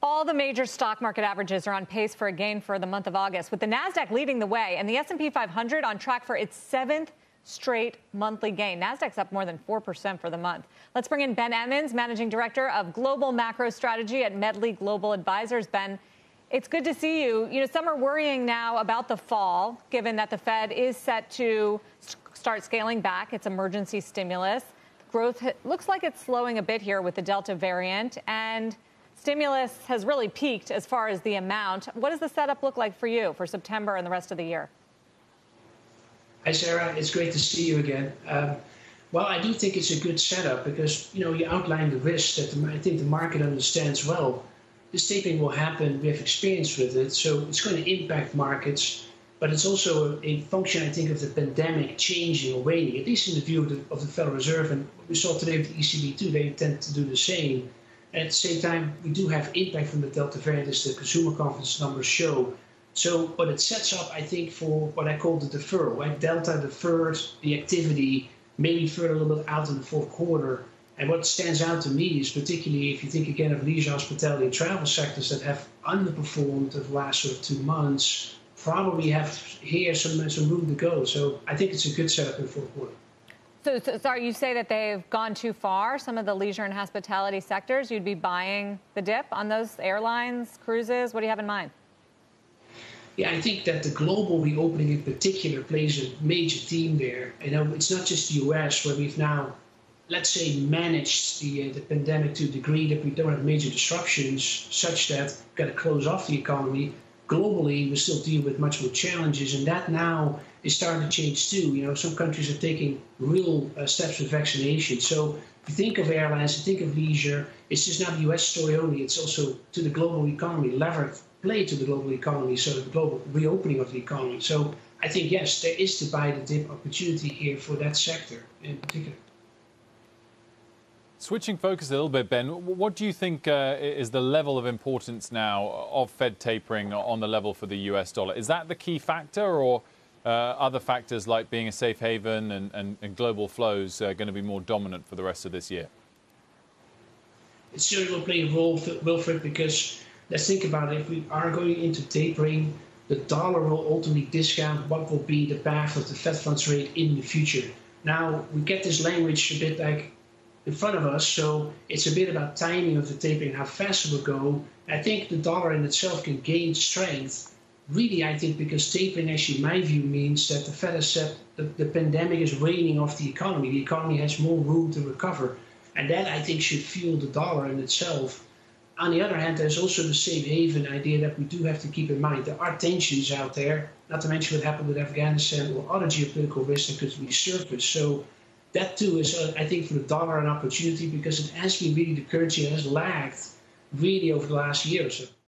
All the major stock market averages are on pace for a gain for the month of August, with the Nasdaq leading the way and the S&P 500 on track for its seventh straight monthly gain. Nasdaq's up more than 4% for the month. Let's bring in Ben Emmons, Managing Director of Global Macro Strategy at Medley Global Advisors. Ben, it's good to see you. You know, some are worrying now about the fall, given that the Fed is set to start scaling back its emergency stimulus. Growth looks like it's slowing a bit here with the Delta variant, and stimulus has really peaked as far as the amount. What does the setup look like for you for September and the rest of the year? Hi, Sarah. It's great to see you again. Well, I do think it's a good setup because, you outlined the risks that I think the market understands well. This tapering will happen. We have experience with it, so it's going to impact markets. But it's also a function, I think, of the pandemic changing or waning, at least in the view of the Federal Reserve. And what we saw today with the ECB, too, they intend to do the same. And at the same time, we do have impact from the Delta variant, as the consumer confidence numbers show. So what it sets up, I think, for what I call the deferral, right? Delta deferred the activity, maybe further a little bit out in the fourth quarter. And what stands out to me is particularly if you think again of leisure, hospitality, and travel sectors that have underperformed over the last sort of 2 months, probably have here some room to go. So I think it's a good setup in the fourth quarter. So, sorry, you say that they've gone too far, some of the leisure and hospitality sectors? You'd be buying the dip on those airlines, cruises? What do you have in mind? Yeah, I think that the global reopening in particular plays a major theme there. It's not just the US where we've now, let's say, managed the pandemic to a degree that we don't have major disruptions such that we've got to close off the economy. Globally, we still deal with much more challenges, and that now is starting to change too. Some countries are taking real steps with vaccination. So if you think of airlines, you think of leisure, it's just not a US story only, it's also to the global economy, levered play to the global economy, so the global reopening of the economy. So I think, yes, there is to buy the dip opportunity here for that sector in particular. Switching focus a little bit, Ben, what do you think is the level of importance now of Fed tapering on the level for the US dollar? Is that the key factor, or other factors like being a safe haven and global flows going to be more dominant for the rest of this year? It certainly will play a role, Wilfred, because let's think about it. If we are going into tapering, the dollar will ultimately discount what will be the path of the Fed funds rate in the future. Now, we get this language a bit like in front of us, so it's a bit about timing of the tapering, how fast it will go. I think the dollar in itself can gain strength. Really, I think because tapering, actually, in my view, means that the Fed has said that the pandemic is waning off the economy. The economy has more room to recover. And that, I think, should fuel the dollar in itself. On the other hand, there's also the safe haven idea that we do have to keep in mind. There are tensions out there, not to mention what happened with Afghanistan or other geopolitical risks that could resurface. So that, too, is, I think, for the dollar an opportunity because it has been really the currency that has lagged really over the last year or so.